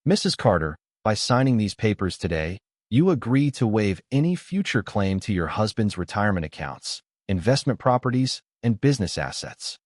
Mrs. Carter, by signing these papers today, you agree to waive any future claim to your husband's retirement accounts, investment properties, and business assets.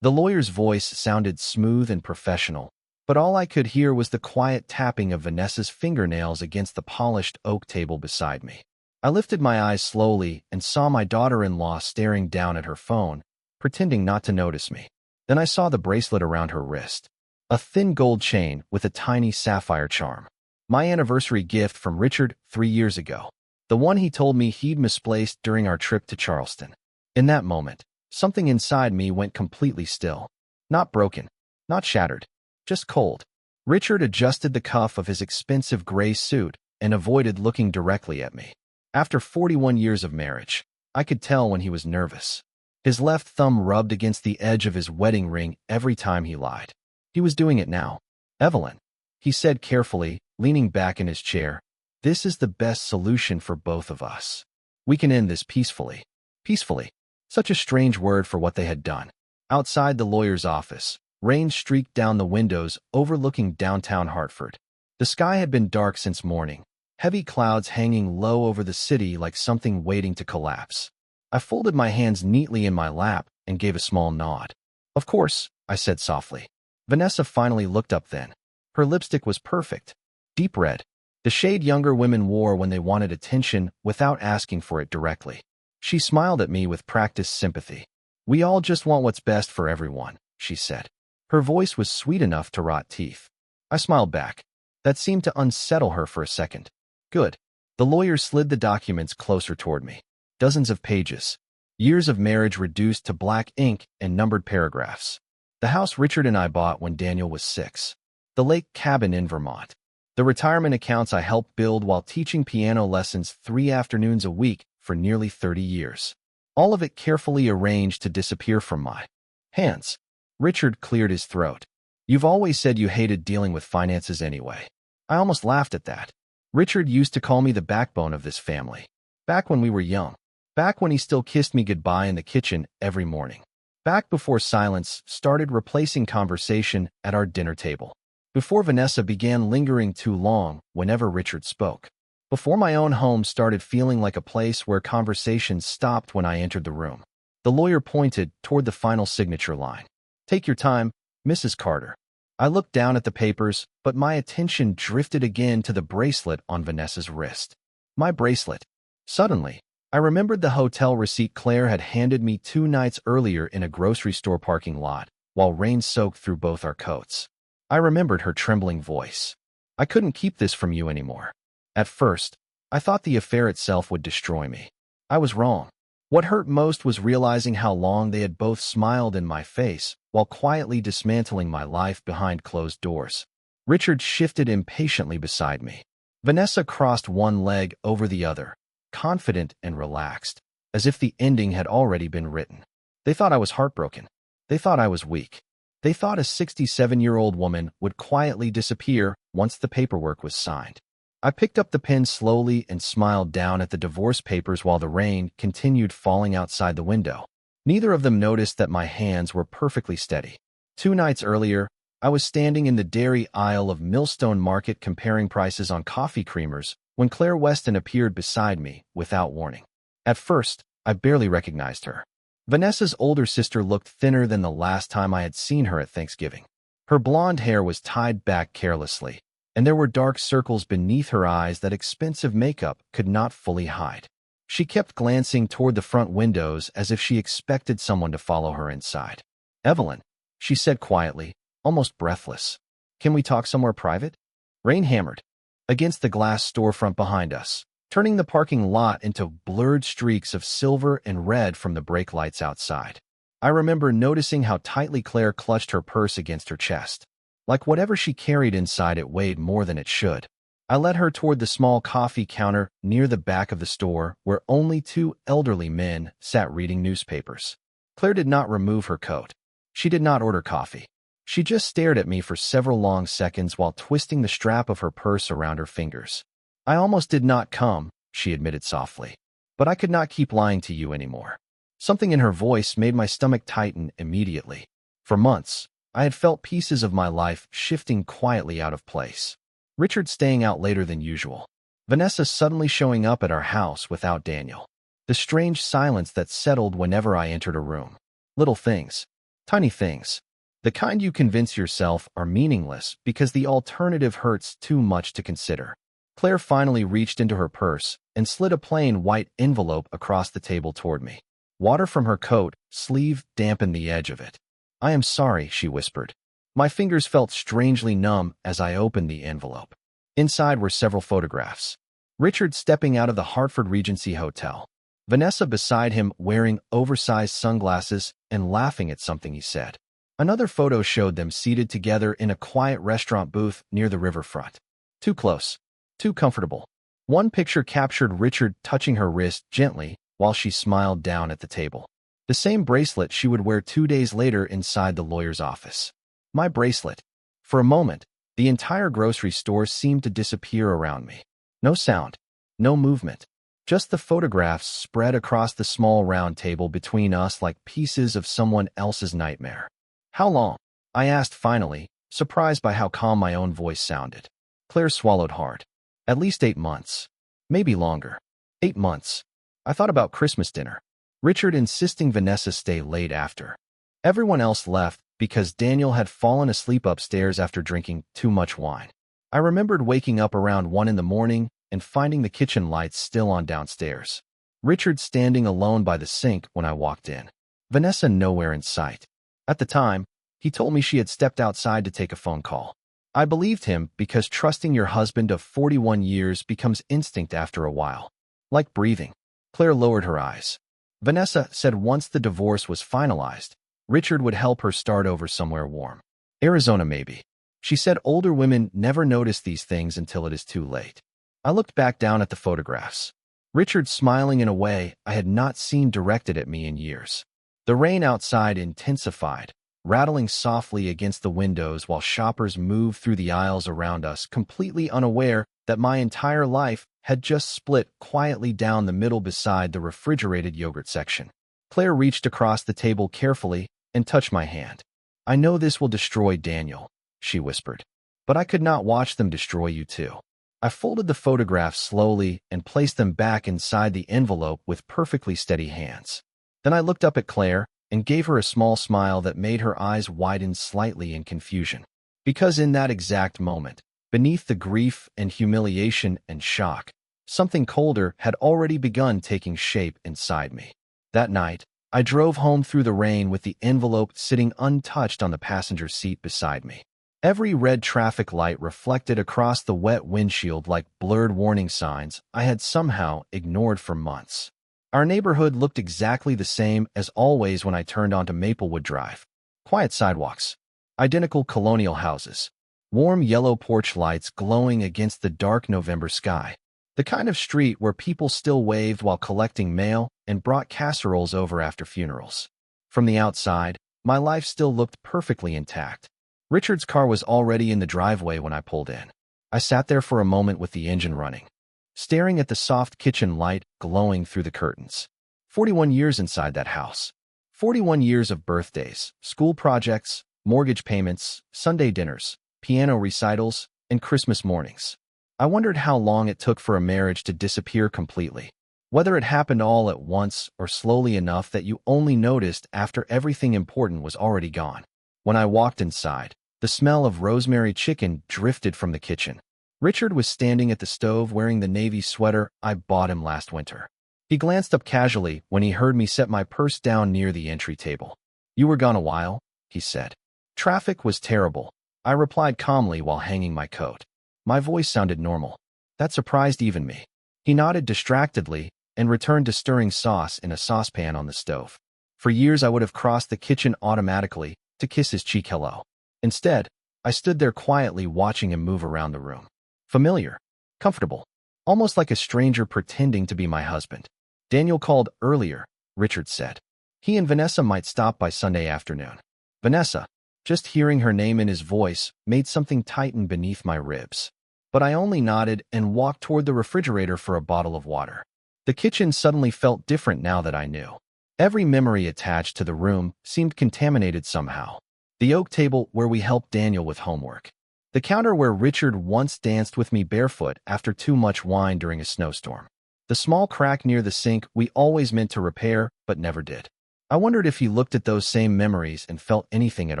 The lawyer's voice sounded smooth and professional, but all I could hear was the quiet tapping of Vanessa's fingernails against the polished oak table beside me. I lifted my eyes slowly and saw my daughter-in-law staring down at her phone, pretending not to notice me. Then I saw the bracelet around her wrist, a thin gold chain with a tiny sapphire charm. My anniversary gift from Richard 3 years ago, the one he told me he'd misplaced during our trip to Charleston. In that moment, something inside me went completely still. Not broken, not shattered, just cold. Richard adjusted the cuff of his expensive gray suit and avoided looking directly at me. After 41 years of marriage, I could tell when he was nervous. His left thumb rubbed against the edge of his wedding ring every time he lied. He was doing it now. "Evelyn," he said carefully, leaning back in his chair, "this is the best solution for both of us. We can end this peacefully." Peacefully. Such a strange word for what they had done. Outside the lawyer's office, rain streaked down the windows overlooking downtown Hartford. The sky had been dark since morning, heavy clouds hanging low over the city like something waiting to collapse. I folded my hands neatly in my lap and gave a small nod. "Of course," I said softly. Vanessa finally looked up then. Her lipstick was perfect. Deep red, the shade younger women wore when they wanted attention without asking for it directly. She smiled at me with practiced sympathy. "We all just want what's best for everyone," she said. Her voice was sweet enough to rot teeth. I smiled back. That seemed to unsettle her for a second. "Good." The lawyer slid the documents closer toward me. Dozens of pages. Years of marriage reduced to black ink and numbered paragraphs. The house Richard and I bought when Daniel was 6. The lake cabin in Vermont. The retirement accounts I helped build while teaching piano lessons 3 afternoons a week for nearly 30 years. All of it carefully arranged to disappear from my hands. Richard cleared his throat. "You've always said you hated dealing with finances anyway." I almost laughed at that. Richard used to call me the backbone of this family. Back when we were young. Back when he still kissed me goodbye in the kitchen every morning. Back before silence started replacing conversation at our dinner table. Before Vanessa began lingering too long whenever Richard spoke. Before my own home started feeling like a place where conversations stopped when I entered the room. The lawyer pointed toward the final signature line. "Take your time, Mrs. Carter." I looked down at the papers, but my attention drifted again to the bracelet on Vanessa's wrist. My bracelet. Suddenly, I remembered the hotel receipt Claire had handed me 2 nights earlier in a grocery store parking lot, while rain soaked through both our coats. I remembered her trembling voice. "I couldn't keep this from you anymore." At first, I thought the affair itself would destroy me. I was wrong. What hurt most was realizing how long they had both smiled in my face while quietly dismantling my life behind closed doors. Richard shifted impatiently beside me. Vanessa crossed one leg over the other, confident and relaxed, as if the ending had already been written. They thought I was heartbroken. They thought I was weak. They thought a 67-year-old woman would quietly disappear once the paperwork was signed. I picked up the pen slowly and smiled down at the divorce papers while the rain continued falling outside the window. Neither of them noticed that my hands were perfectly steady. 2 nights earlier, I was standing in the dairy aisle of Millstone Market comparing prices on coffee creamers when Claire Weston appeared beside me without warning. At first, I barely recognized her. Vanessa's older sister looked thinner than the last time I had seen her at Thanksgiving. Her blonde hair was tied back carelessly, and there were dark circles beneath her eyes that expensive makeup could not fully hide. She kept glancing toward the front windows as if she expected someone to follow her inside. "Evelyn," she said quietly, almost breathless. "Can we talk somewhere private?" Rain hammered against the glass storefront behind us, turning the parking lot into blurred streaks of silver and red from the brake lights outside. I remember noticing how tightly Claire clutched her purse against her chest. Like whatever she carried inside it weighed more than it should. I led her toward the small coffee counter near the back of the store where only 2 elderly men sat reading newspapers. Claire did not remove her coat. She did not order coffee. She just stared at me for several long seconds while twisting the strap of her purse around her fingers. "I almost did not come," she admitted softly. "But I could not keep lying to you anymore." Something in her voice made my stomach tighten immediately. For months, I had felt pieces of my life shifting quietly out of place. Richard staying out later than usual. Vanessa suddenly showing up at our house without Daniel. The strange silence that settled whenever I entered a room. Little things. Tiny things. The kind you convince yourself are meaningless because the alternative hurts too much to consider. Claire finally reached into her purse and slid a plain white envelope across the table toward me. Water from her coat sleeve dampened the edge of it. "I am sorry," she whispered. My fingers felt strangely numb as I opened the envelope. Inside were several photographs. Richard stepping out of the Hartford Regency Hotel. Vanessa beside him wearing oversized sunglasses and laughing at something he said. Another photo showed them seated together in a quiet restaurant booth near the riverfront. Too close. Too comfortable. One picture captured Richard touching her wrist gently while she smiled down at the table. The same bracelet she would wear 2 days later inside the lawyer's office. My bracelet. For a moment, the entire grocery store seemed to disappear around me. No sound. No movement. Just the photographs spread across the small round table between us like pieces of someone else's nightmare. "How long?" I asked finally, surprised by how calm my own voice sounded. Claire swallowed hard. "At least 8 months. Maybe longer." 8 months. I thought about Christmas dinner. Richard insisting Vanessa stay late after. Everyone else left because Daniel had fallen asleep upstairs after drinking too much wine. I remembered waking up around 1 in the morning and finding the kitchen lights still on downstairs. Richard standing alone by the sink when I walked in. Vanessa nowhere in sight. At the time, he told me she had stepped outside to take a phone call. I believed him because trusting your husband of 41 years becomes instinct after a while. Like breathing. Claire lowered her eyes. Vanessa said once the divorce was finalized, Richard would help her start over somewhere warm. Arizona maybe. She said older women never notice these things until it is too late. I looked back down at the photographs. Richard smiling in a way I had not seen directed at me in years. The rain outside intensified, rattling softly against the windows while shoppers moved through the aisles around us, completely unaware that my entire life had just split quietly down the middle beside the refrigerated yogurt section. Claire reached across the table carefully and touched my hand. "I know this will destroy Daniel," she whispered, "but I could not watch them destroy you too." I folded the photographs slowly and placed them back inside the envelope with perfectly steady hands. Then I looked up at Claire and gave her a small smile that made her eyes widen slightly in confusion. Because in that exact moment, beneath the grief and humiliation and shock, something colder had already begun taking shape inside me. That night, I drove home through the rain with the envelope sitting untouched on the passenger seat beside me. Every red traffic light reflected across the wet windshield like blurred warning signs I had somehow ignored for months. Our neighborhood looked exactly the same as always when I turned onto Maplewood Drive. Quiet sidewalks. Identical colonial houses. Warm yellow porch lights glowing against the dark November sky. The kind of street where people still waved while collecting mail and brought casseroles over after funerals. From the outside, my life still looked perfectly intact. Richard's car was already in the driveway when I pulled in. I sat there for a moment with the engine running, staring at the soft kitchen light glowing through the curtains. 41 years inside that house. 41 years of birthdays, school projects, mortgage payments, Sunday dinners, piano recitals, and Christmas mornings. I wondered how long it took for a marriage to disappear completely. Whether it happened all at once or slowly enough that you only noticed after everything important was already gone. When I walked inside, the smell of rosemary chicken drifted from the kitchen. Richard was standing at the stove wearing the navy sweater I bought him last winter. He glanced up casually when he heard me set my purse down near the entry table. "You were gone a while," he said. "Traffic was terrible," I replied calmly while hanging my coat. My voice sounded normal. That surprised even me. He nodded distractedly and returned to stirring sauce in a saucepan on the stove. For years I would have crossed the kitchen automatically to kiss his cheek hello. Instead, I stood there quietly watching him move around the room. Familiar. Comfortable. Almost like a stranger pretending to be my husband. "Daniel called earlier," Richard said. "He and Vanessa might stop by Sunday afternoon." Vanessa. Just hearing her name in his voice made something tighten beneath my ribs. But I only nodded and walked toward the refrigerator for a bottle of water. The kitchen suddenly felt different now that I knew. Every memory attached to the room seemed contaminated somehow. The oak table where we helped Daniel with homework. The counter where Richard once danced with me barefoot after too much wine during a snowstorm. The small crack near the sink we always meant to repair, but never did. I wondered if he looked at those same memories and felt anything at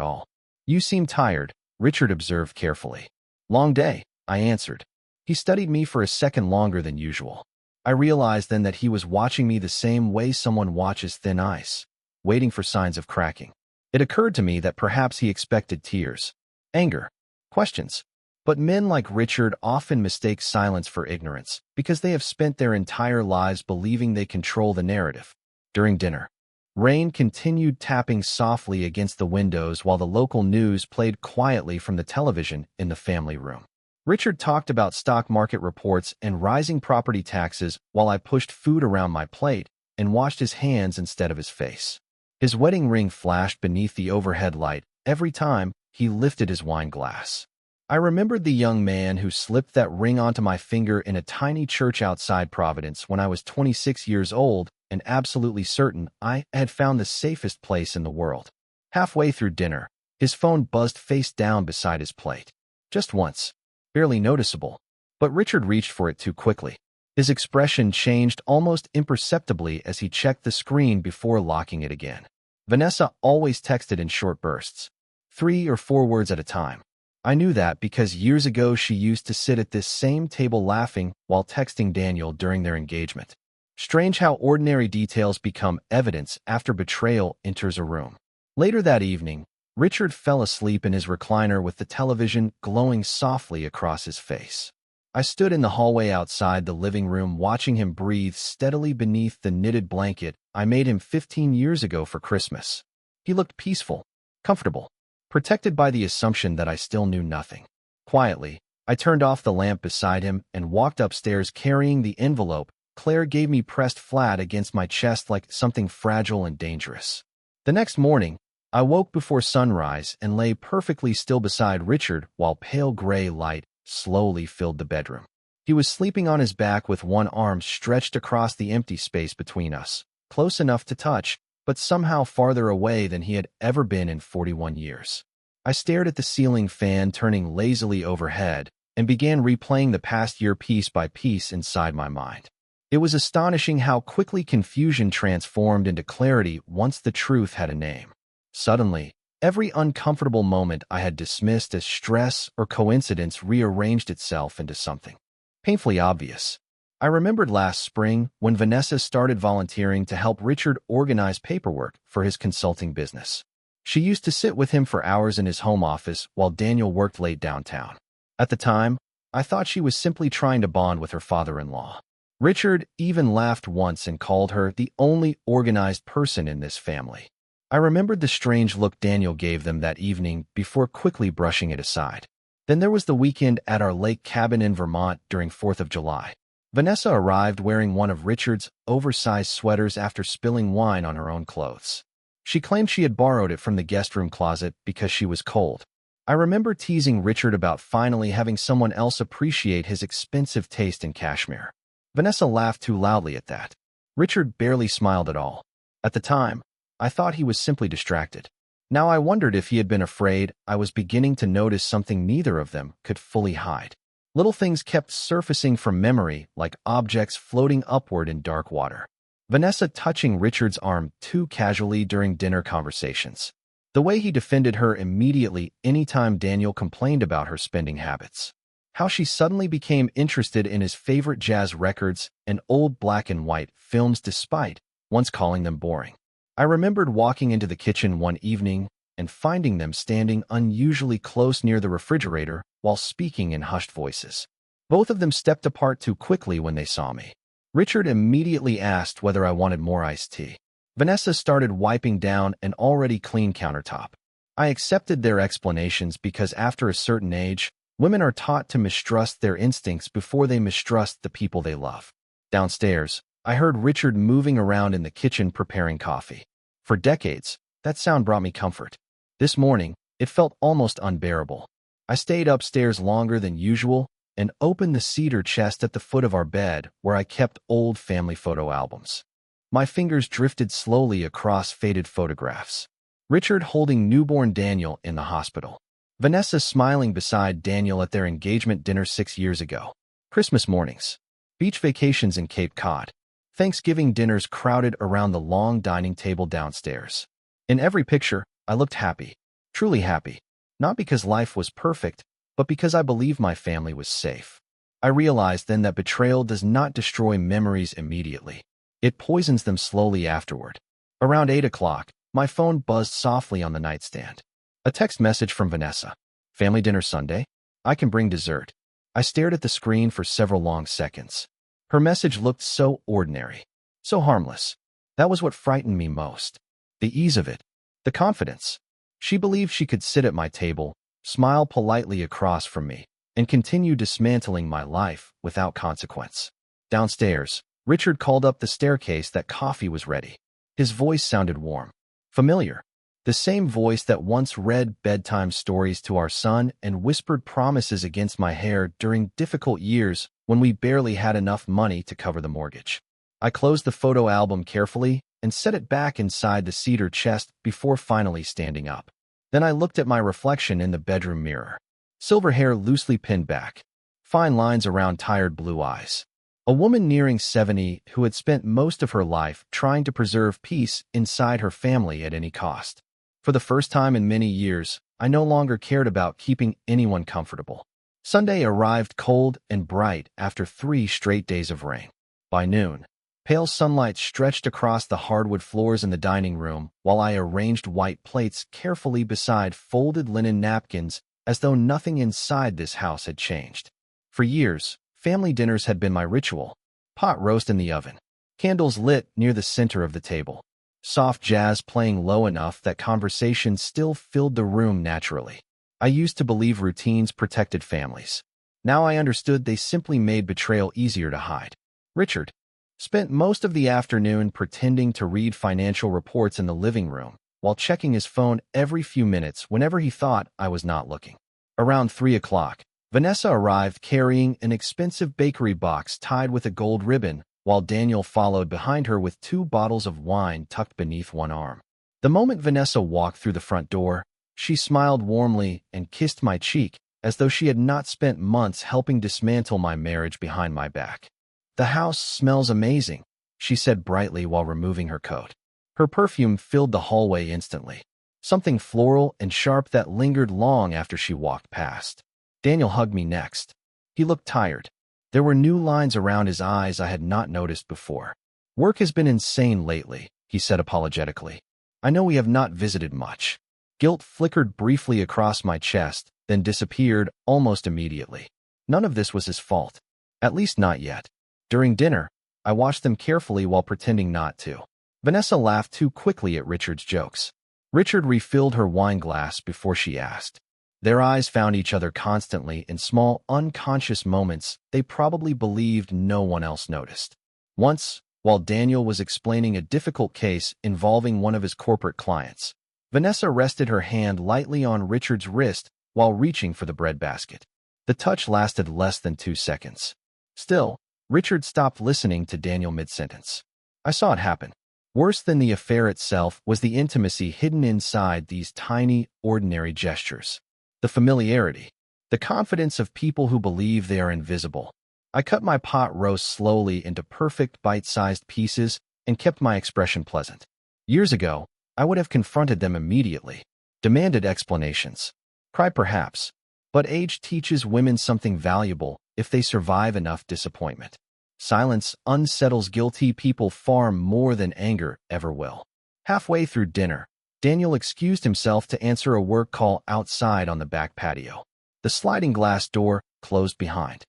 all. You seem tired, Richard observed carefully. Long day, I answered. He studied me for a second longer than usual. I realized then that he was watching me the same way someone watches thin ice, waiting for signs of cracking. It occurred to me that perhaps he expected tears, anger, questions. But men like Richard often mistake silence for ignorance because they have spent their entire lives believing they control the narrative. During dinner, rain continued tapping softly against the windows while the local news played quietly from the television in the family room. Richard talked about stock market reports and rising property taxes while I pushed food around my plate and washed his hands instead of his face. His wedding ring flashed beneath the overhead light every time he lifted his wine glass. I remembered the young man who slipped that ring onto my finger in a tiny church outside Providence when I was 26 years old and absolutely certain I had found the safest place in the world. Halfway through dinner, his phone buzzed face down beside his plate. Just once, barely noticeable, but Richard reached for it too quickly. His expression changed almost imperceptibly as he checked the screen before locking it again. Vanessa always texted in short bursts, 3 or 4 words at a time. I knew that because years ago she used to sit at this same table laughing while texting Daniel during their engagement. Strange how ordinary details become evidence after betrayal enters a room. Later that evening, Richard fell asleep in his recliner with the television glowing softly across his face. I stood in the hallway outside the living room watching him breathe steadily beneath the knitted blanket I made him 15 years ago for Christmas. He looked peaceful, comfortable, protected by the assumption that I still knew nothing. Quietly, I turned off the lamp beside him and walked upstairs carrying the envelope Claire gave me pressed flat against my chest like something fragile and dangerous. The next morning, I woke before sunrise and lay perfectly still beside Richard while pale gray light slowly filled the bedroom. He was sleeping on his back with one arm stretched across the empty space between us, close enough to touch, but somehow farther away than he had ever been in 41 years. I stared at the ceiling fan turning lazily overhead and began replaying the past year piece by piece inside my mind. It was astonishing how quickly confusion transformed into clarity once the truth had a name. Suddenly, every uncomfortable moment I had dismissed as stress or coincidence rearranged itself into something painfully obvious. I remembered last spring when Vanessa started volunteering to help Richard organize paperwork for his consulting business. She used to sit with him for hours in his home office while Daniel worked late downtown. At the time, I thought she was simply trying to bond with her father-in-law. Richard even laughed once and called her the only organized person in this family. I remembered the strange look Daniel gave them that evening before quickly brushing it aside. Then there was the weekend at our lake cabin in Vermont during 4th of July. Vanessa arrived wearing one of Richard's oversized sweaters after spilling wine on her own clothes. She claimed she had borrowed it from the guest room closet because she was cold. I remember teasing Richard about finally having someone else appreciate his expensive taste in cashmere. Vanessa laughed too loudly at that. Richard barely smiled at all. At the time, I thought he was simply distracted. Now I wondered if he had been afraid I was beginning to notice something neither of them could fully hide. Little things kept surfacing from memory like objects floating upward in dark water. Vanessa touching Richard's arm too casually during dinner conversations. The way he defended her immediately anytime Daniel complained about her spending habits. How she suddenly became interested in his favorite jazz records and old black and white films despite once calling them boring. I remembered walking into the kitchen one evening and finding them standing unusually close near the refrigerator while speaking in hushed voices. Both of them stepped apart too quickly when they saw me. Richard immediately asked whether I wanted more iced tea. Vanessa started wiping down an already clean countertop. I accepted their explanations because after a certain age, women are taught to mistrust their instincts before they mistrust the people they love. Downstairs, I heard Richard moving around in the kitchen preparing coffee. For decades, that sound brought me comfort. This morning, it felt almost unbearable. I stayed upstairs longer than usual and opened the cedar chest at the foot of our bed where I kept old family photo albums. My fingers drifted slowly across faded photographs. Richard holding newborn Daniel in the hospital. Vanessa smiling beside Daniel at their engagement dinner 6 years ago. Christmas mornings. Beach vacations in Cape Cod. Thanksgiving dinners crowded around the long dining table downstairs. In every picture, I looked happy. Truly happy. Not because life was perfect, but because I believed my family was safe. I realized then that betrayal does not destroy memories immediately. It poisons them slowly afterward. Around 8 o'clock, my phone buzzed softly on the nightstand. A text message from Vanessa. Family dinner Sunday? I can bring dessert. I stared at the screen for several long seconds. Her message looked so ordinary, so harmless. That was what frightened me most. The ease of it, the confidence. She believed she could sit at my table, smile politely across from me, and continue dismantling my life without consequence. Downstairs, Richard called up the staircase that coffee was ready. His voice sounded warm, familiar. The same voice that once read bedtime stories to our son and whispered promises against my hair during difficult years when we barely had enough money to cover the mortgage. I closed the photo album carefully and set it back inside the cedar chest before finally standing up. Then I looked at my reflection in the bedroom mirror. Silver hair loosely pinned back, fine lines around tired blue eyes. A woman nearing 70 who had spent most of her life trying to preserve peace inside her family at any cost. For the first time in many years, I no longer cared about keeping anyone comfortable. Sunday arrived cold and bright after 3 straight days of rain. By noon, pale sunlight stretched across the hardwood floors in the dining room while I arranged white plates carefully beside folded linen napkins as though nothing inside this house had changed. For years, family dinners had been my ritual. Pot roast in the oven, candles lit near the center of the table, soft jazz playing low enough that conversation still filled the room naturally. I used to believe routines protected families. Now I understood they simply made betrayal easier to hide. Richard spent most of the afternoon pretending to read financial reports in the living room while checking his phone every few minutes whenever he thought I was not looking. Around 3 o'clock, Vanessa arrived carrying an expensive bakery box tied with a gold ribbon, while Daniel followed behind her with 2 bottles of wine tucked beneath one arm. The moment Vanessa walked through the front door, she smiled warmly and kissed my cheek as though she had not spent months helping dismantle my marriage behind my back. "The house smells amazing," she said brightly while removing her coat. Her perfume filled the hallway instantly, something floral and sharp that lingered long after she walked past. Daniel hugged me next. He looked tired. There were new lines around his eyes I had not noticed before. "Work has been insane lately," he said apologetically. "I know we have not visited much." Guilt flickered briefly across my chest, then disappeared almost immediately. None of this was his fault. At least not yet. During dinner, I watched them carefully while pretending not to. Vanessa laughed too quickly at Richard's jokes. Richard refilled her wine glass before she asked. Their eyes found each other constantly in small, unconscious moments they probably believed no one else noticed. Once, while Daniel was explaining a difficult case involving one of his corporate clients, Vanessa rested her hand lightly on Richard's wrist while reaching for the breadbasket. The touch lasted less than 2 seconds. Still, Richard stopped listening to Daniel mid-sentence. I saw it happen. Worse than the affair itself was the intimacy hidden inside these tiny, ordinary gestures. The familiarity, the confidence of people who believe they are invisible. I cut my pot roast slowly into perfect bite-sized pieces and kept my expression pleasant. Years ago, I would have confronted them immediately, demanded explanations. Cried perhaps, but age teaches women something valuable if they survive enough disappointment. Silence unsettles guilty people far more than anger ever will. Halfway through dinner, Daniel excused himself to answer a work call outside on the back patio. The sliding glass door closed behind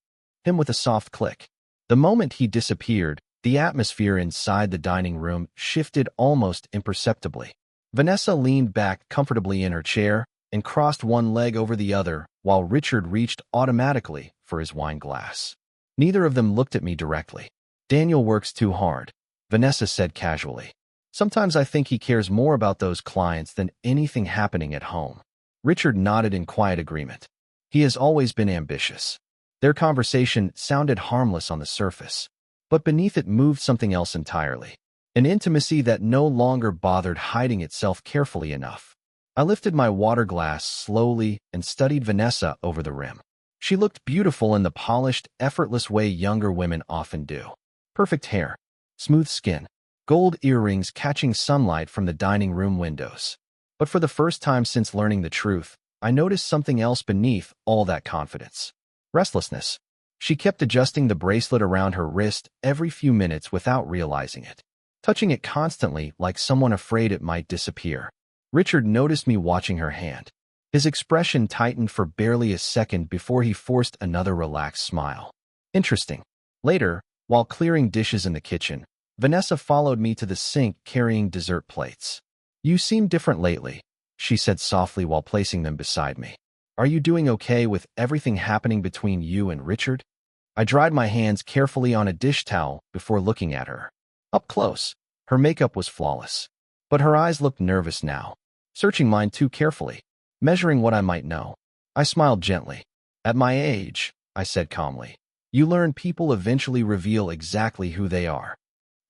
him with a soft click. The moment he disappeared, the atmosphere inside the dining room shifted almost imperceptibly. Vanessa leaned back comfortably in her chair and crossed one leg over the other while Richard reached automatically for his wine glass. Neither of them looked at me directly. "Daniel works too hard," Vanessa said casually. "Sometimes I think he cares more about those clients than anything happening at home." Richard nodded in quiet agreement. He has always been ambitious. Their conversation sounded harmless on the surface, but beneath it moved something else entirely. An intimacy that no longer bothered hiding itself carefully enough. I lifted my water glass slowly and studied Vanessa over the rim. She looked beautiful in the polished, effortless way younger women often do. Perfect hair, smooth skin, gold earrings catching sunlight from the dining room windows. But for the first time since learning the truth, I noticed something else beneath all that confidence. Restlessness. She kept adjusting the bracelet around her wrist every few minutes without realizing it, touching it constantly like someone afraid it might disappear. Richard noticed me watching her hand. His expression tightened for barely a second before he forced another relaxed smile. Interesting. Later, while clearing dishes in the kitchen, Vanessa followed me to the sink carrying dessert plates. "You seem different lately," she said softly while placing them beside me. "Are you doing okay with everything happening between you and Richard?" I dried my hands carefully on a dish towel before looking at her. Up close, her makeup was flawless. But her eyes looked nervous now, searching mine too carefully, measuring what I might know. I smiled gently. "At my age," I said calmly, "you learn people eventually reveal exactly who they are."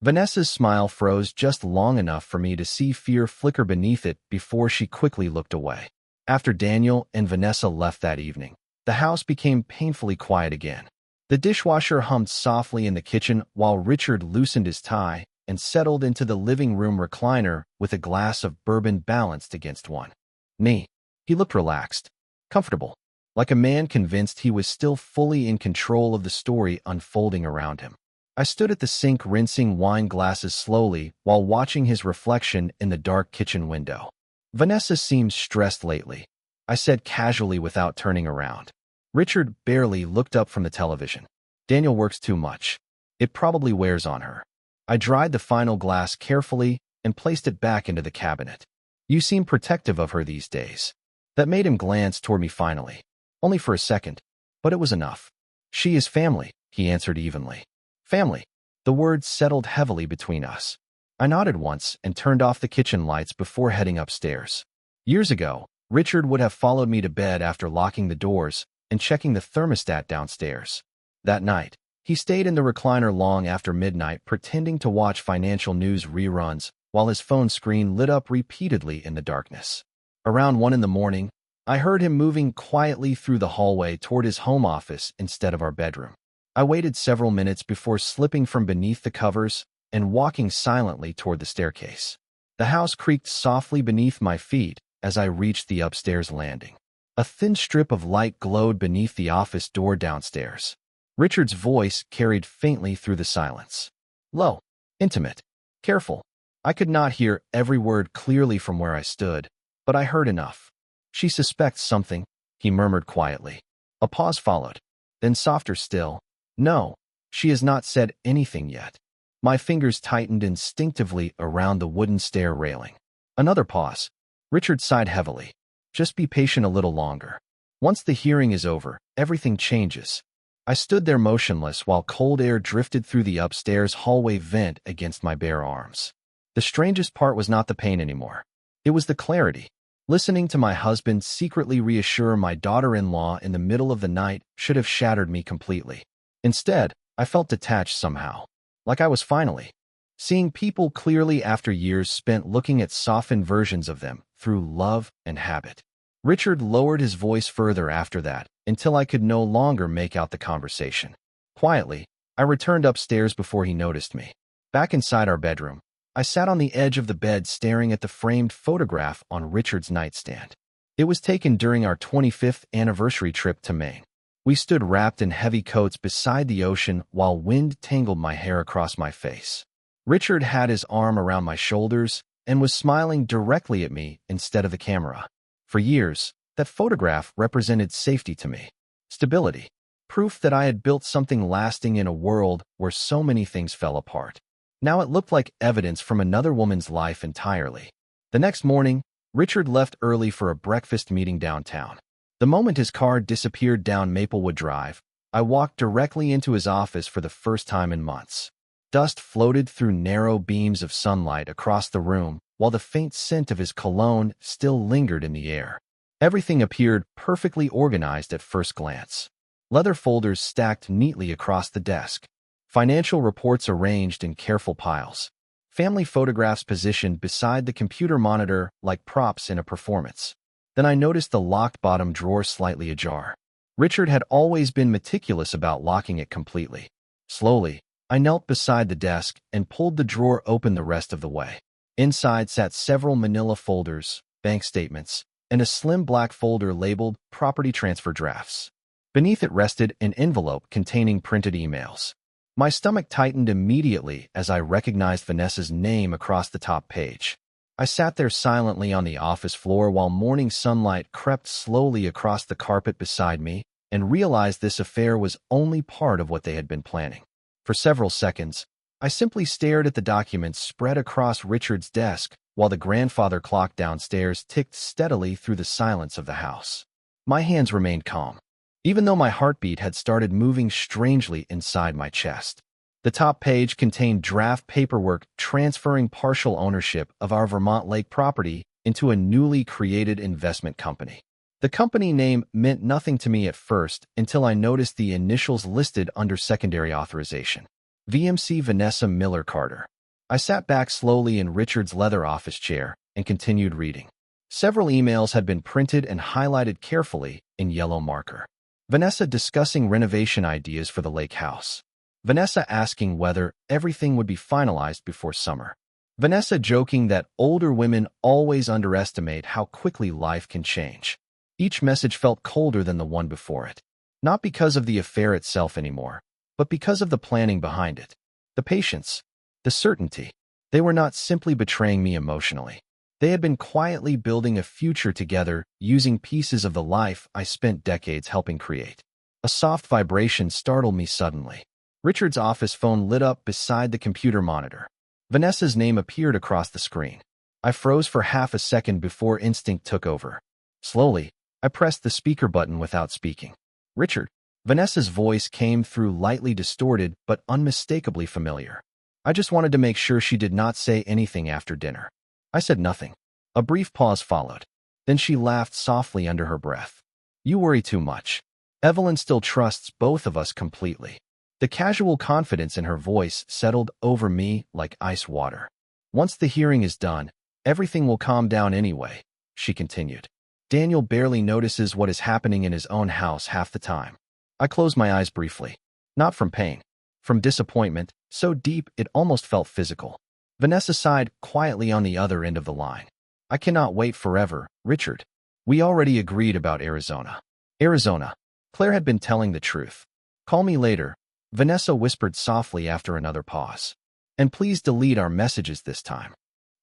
Vanessa's smile froze just long enough for me to see fear flicker beneath it before she quickly looked away. After Daniel and Vanessa left that evening, the house became painfully quiet again. The dishwasher hummed softly in the kitchen while Richard loosened his tie and settled into the living room recliner with a glass of bourbon balanced against one knee. He looked relaxed, comfortable, like a man convinced he was still fully in control of the story unfolding around him. I stood at the sink rinsing wine glasses slowly while watching his reflection in the dark kitchen window. "Vanessa seems stressed lately," I said casually without turning around. Richard barely looked up from the television. "Daniel works too much. It probably wears on her." I dried the final glass carefully and placed it back into the cabinet. "You seem protective of her these days." That made him glance toward me finally. Only for a second, but it was enough. "She is family," he answered evenly. Family. The words settled heavily between us. I nodded once and turned off the kitchen lights before heading upstairs. Years ago, Richard would have followed me to bed after locking the doors and checking the thermostat downstairs. That night, he stayed in the recliner long after midnight pretending to watch financial news reruns while his phone screen lit up repeatedly in the darkness. Around 1 in the morning, I heard him moving quietly through the hallway toward his home office instead of our bedroom. I waited several minutes before slipping from beneath the covers and walking silently toward the staircase. The house creaked softly beneath my feet as I reached the upstairs landing. A thin strip of light glowed beneath the office door downstairs. Richard's voice carried faintly through the silence. Low, intimate, careful. I could not hear every word clearly from where I stood, but I heard enough. "She suspects something," he murmured quietly. A pause followed, then softer still. "No, she has not said anything yet." My fingers tightened instinctively around the wooden stair railing. Another pause. Richard sighed heavily. "Just be patient a little longer. Once the hearing is over, everything changes." I stood there motionless while cold air drifted through the upstairs hallway vent against my bare arms. The strangest part was not the pain anymore. It was the clarity. Listening to my husband secretly reassure my daughter-in-law in the middle of the night should have shattered me completely. Instead, I felt detached somehow, like I was finally seeing people clearly after years spent looking at softened versions of them through love and habit. Richard lowered his voice further after that, until I could no longer make out the conversation. Quietly, I returned upstairs before he noticed me. Back inside our bedroom, I sat on the edge of the bed staring at the framed photograph on Richard's nightstand. It was taken during our 25th anniversary trip to Maine. We stood wrapped in heavy coats beside the ocean while wind tangled my hair across my face. Richard had his arm around my shoulders and was smiling directly at me instead of the camera. For years, that photograph represented safety to me. Stability. Proof that I had built something lasting in a world where so many things fell apart. Now it looked like evidence from another woman's life entirely. The next morning, Richard left early for a breakfast meeting downtown. The moment his car disappeared down Maplewood Drive, I walked directly into his office for the first time in months. Dust floated through narrow beams of sunlight across the room, while the faint scent of his cologne still lingered in the air. Everything appeared perfectly organized at first glance. Leather folders stacked neatly across the desk. Financial reports arranged in careful piles. family photographs positioned beside the computer monitor like props in a performance. Then I noticed the locked bottom drawer slightly ajar. Richard had always been meticulous about locking it completely. Slowly, I knelt beside the desk and pulled the drawer open the rest of the way. Inside sat several manila folders, bank statements, and a slim black folder labeled Property Transfer Drafts. Beneath it rested an envelope containing printed emails. My stomach tightened immediately as I recognized Vanessa's name across the top page. I sat there silently on the office floor while morning sunlight crept slowly across the carpet beside me and realized this affair was only part of what they had been planning. For several seconds, I simply stared at the documents spread across Richard's desk while the grandfather clock downstairs ticked steadily through the silence of the house. My hands remained calm, even though my heartbeat had started moving strangely inside my chest. The top page contained draft paperwork transferring partial ownership of our Vermont Lake property into a newly created investment company. The company name meant nothing to me at first until I noticed the initials listed under secondary authorization. VMC Vanessa Miller Carter. I sat back slowly in Richard's leather office chair and continued reading. Several emails had been printed and highlighted carefully in yellow marker. Vanessa discussing renovation ideas for the lake house. Vanessa asking whether everything would be finalized before summer. Vanessa joking that older women always underestimate how quickly life can change. Each message felt colder than the one before it. Not because of the affair itself anymore, but because of the planning behind it. The patience, the certainty. They were not simply betraying me emotionally. They had been quietly building a future together using pieces of the life I spent decades helping create. A soft vibration startled me suddenly. Richard's office phone lit up beside the computer monitor. Vanessa's name appeared across the screen. I froze for half a second before instinct took over. Slowly, I pressed the speaker button without speaking. Richard. Vanessa's voice came through lightly distorted but unmistakably familiar. I just wanted to make sure she did not say anything after dinner. I said nothing. A brief pause followed. Then she laughed softly under her breath. You worry too much. Evelyn still trusts both of us completely. The casual confidence in her voice settled over me like ice water. Once the hearing is done, everything will calm down anyway, she continued. Daniel barely notices what is happening in his own house half the time. I closed my eyes briefly. Not from pain. From disappointment, so deep it almost felt physical. Vanessa sighed quietly on the other end of the line. I cannot wait forever, Richard. We already agreed about Arizona. Arizona. Claire had been telling the truth. Call me later, Vanessa whispered softly after another pause. And please delete our messages this time.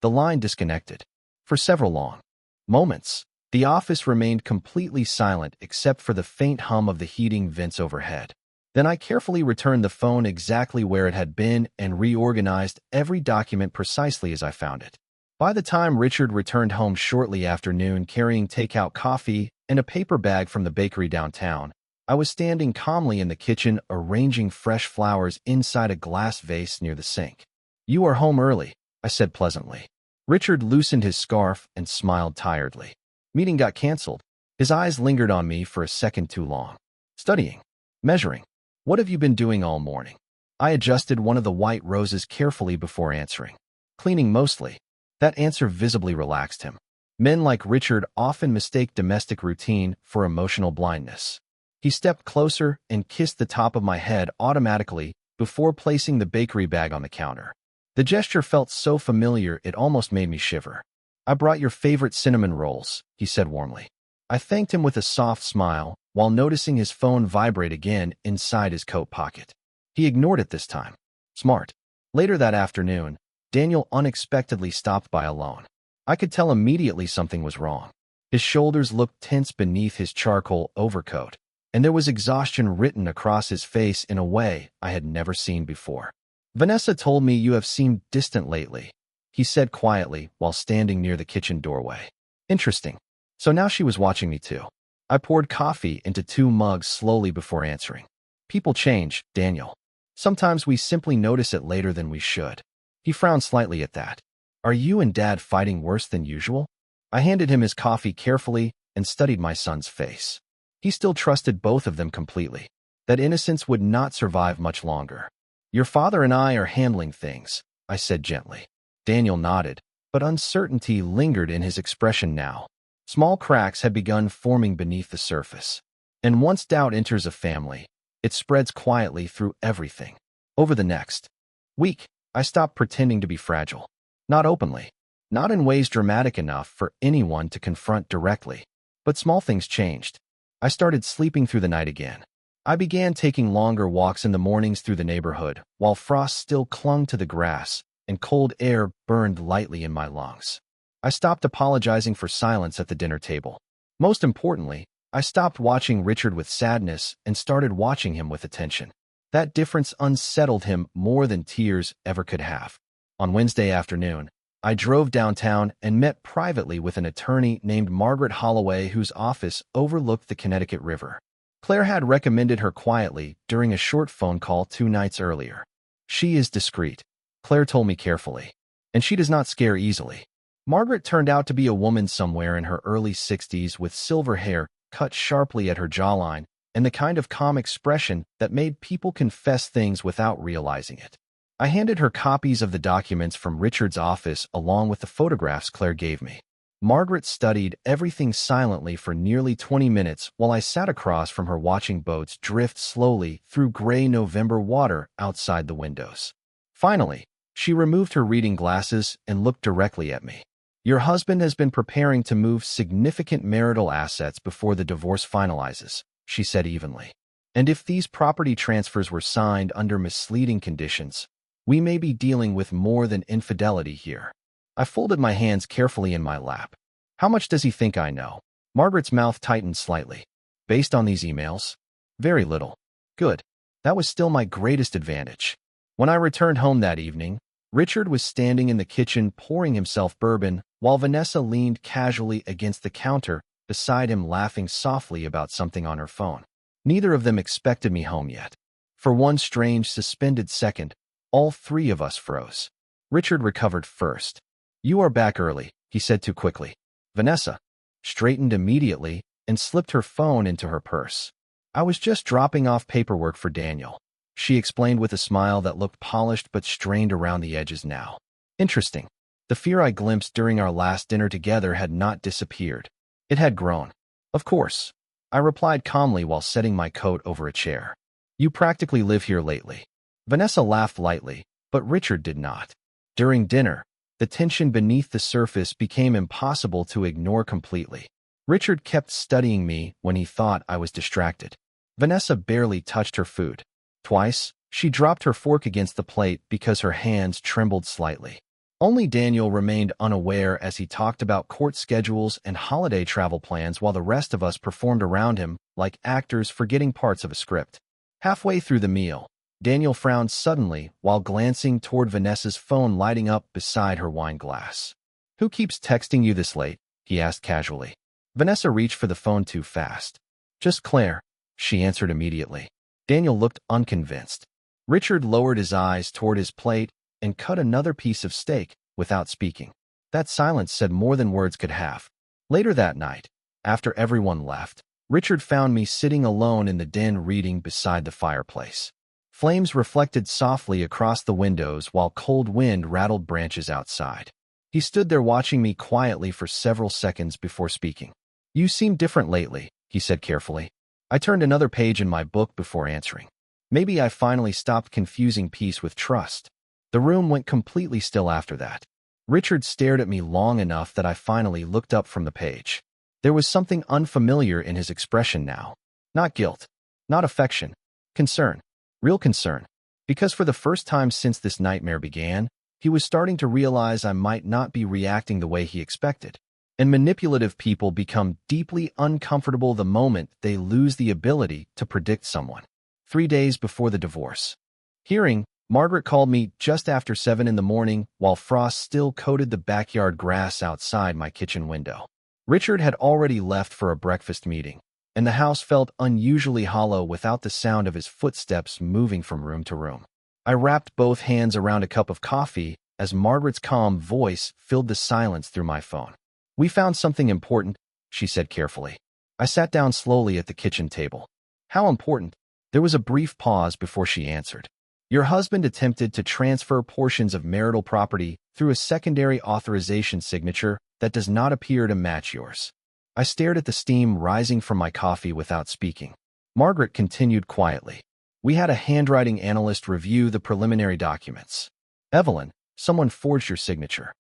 The line disconnected. For several long moments, the office remained completely silent except for the faint hum of the heating vents overhead. Then I carefully returned the phone exactly where it had been and reorganized every document precisely as I found it. By the time Richard returned home shortly after noon carrying takeout coffee and a paper bag from the bakery downtown, I was standing calmly in the kitchen arranging fresh flowers inside a glass vase near the sink. You are home early, I said pleasantly. Richard loosened his scarf and smiled tiredly. Meeting got canceled. His eyes lingered on me for a second too long. Studying. Measuring. What have you been doing all morning? I adjusted one of the white roses carefully before answering. Cleaning mostly. That answer visibly relaxed him. Men like Richard often mistake domestic routine for emotional blindness. He stepped closer and kissed the top of my head automatically before placing the bakery bag on the counter. The gesture felt so familiar it almost made me shiver. I brought your favorite cinnamon rolls, he said warmly. I thanked him with a soft smile while noticing his phone vibrate again inside his coat pocket. He ignored it this time. Smart. Later that afternoon, Daniel unexpectedly stopped by alone. I could tell immediately something was wrong. His shoulders looked tense beneath his charcoal overcoat, and there was exhaustion written across his face in a way I had never seen before. Vanessa told me you have seemed distant lately, he said quietly while standing near the kitchen doorway. Interesting. So now she was watching me too. I poured coffee into 2 mugs slowly before answering. People change, Daniel. Sometimes we simply notice it later than we should. He frowned slightly at that. Are you and Dad fighting worse than usual? I handed him his coffee carefully and studied my son's face. He still trusted both of them completely. That innocence would not survive much longer. Your father and I are handling things, I said gently. Daniel nodded, but uncertainty lingered in his expression now. Small cracks had begun forming beneath the surface. And once doubt enters a family, it spreads quietly through everything. Over the next week, I stopped pretending to be fragile. Not openly. Not in ways dramatic enough for anyone to confront directly. But small things changed. I started sleeping through the night again. I began taking longer walks in the mornings through the neighborhood, while frost still clung to the grass and cold air burned lightly in my lungs. I stopped apologizing for silence at the dinner table. Most importantly, I stopped watching Richard with sadness and started watching him with attention. That difference unsettled him more than tears ever could have. On Wednesday afternoon, I drove downtown and met privately with an attorney named Margaret Holloway whose office overlooked the Connecticut River. Claire had recommended her quietly during a short phone call 2 nights earlier. She is discreet, Claire told me carefully, and she does not scare easily. Margaret turned out to be a woman somewhere in her early 60s with silver hair cut sharply at her jawline and the kind of calm expression that made people confess things without realizing it. I handed her copies of the documents from Richard's office along with the photographs Claire gave me. Margaret studied everything silently for nearly 20 minutes while I sat across from her watching boats drift slowly through gray November water outside the windows. Finally, she removed her reading glasses and looked directly at me. Your husband has been preparing to move significant marital assets before the divorce finalizes, she said evenly. And if these property transfers were signed under misleading conditions, we may be dealing with more than infidelity here. I folded my hands carefully in my lap. How much does he think I know? Margaret's mouth tightened slightly. Based on these emails? Very little. Good. That was still my greatest advantage. When I returned home that evening, Richard was standing in the kitchen pouring himself bourbon, while Vanessa leaned casually against the counter beside him laughing softly about something on her phone. Neither of them expected me home yet. For one strange, suspended second, all three of us froze. Richard recovered first. You are back early, he said too quickly. Vanessa straightened immediately and slipped her phone into her purse. I was just dropping off paperwork for Daniel, she explained with a smile that looked polished but strained around the edges now. Interesting. The fear I glimpsed during our last dinner together had not disappeared. It had grown. Of course, I replied calmly while setting my coat over a chair. You practically live here lately. Vanessa laughed lightly, but Richard did not. During dinner, the tension beneath the surface became impossible to ignore completely. Richard kept studying me when he thought I was distracted. Vanessa barely touched her food. Twice, she dropped her fork against the plate because her hands trembled slightly. Only Daniel remained unaware as he talked about court schedules and holiday travel plans while the rest of us performed around him like actors forgetting parts of a script. Halfway through the meal, Daniel frowned suddenly while glancing toward Vanessa's phone lighting up beside her wine glass. Who keeps texting you this late? He asked casually. Vanessa reached for the phone too fast. Just Claire, she answered immediately. Daniel looked unconvinced. Richard lowered his eyes toward his plate and cut another piece of steak without speaking. That silence said more than words could have. Later that night, after everyone left, Richard found me sitting alone in the den reading beside the fireplace. Flames reflected softly across the windows while cold wind rattled branches outside. He stood there watching me quietly for several seconds before speaking. You seem different lately, he said carefully. I turned another page in my book before answering. Maybe I finally stopped confusing peace with trust. The room went completely still after that. Richard stared at me long enough that I finally looked up from the page. There was something unfamiliar in his expression now. Not guilt, not affection, concern, real concern. Because for the first time since this nightmare began, he was starting to realize I might not be reacting the way he expected. And manipulative people become deeply uncomfortable the moment they lose the ability to predict someone. 3 days before the divorce. Hearing, Margaret called me just after 7 in the morning while frost still coated the backyard grass outside my kitchen window. Richard had already left for a breakfast meeting, and the house felt unusually hollow without the sound of his footsteps moving from room to room. I wrapped both hands around a cup of coffee as Margaret's calm voice filled the silence through my phone. We found something important, she said carefully. I sat down slowly at the kitchen table. How important? There was a brief pause before she answered. Your husband attempted to transfer portions of marital property through a secondary authorization signature that does not appear to match yours. I stared at the steam rising from my coffee without speaking. Margaret continued quietly. We had a handwriting analyst review the preliminary documents. Evelyn, someone forged your signature.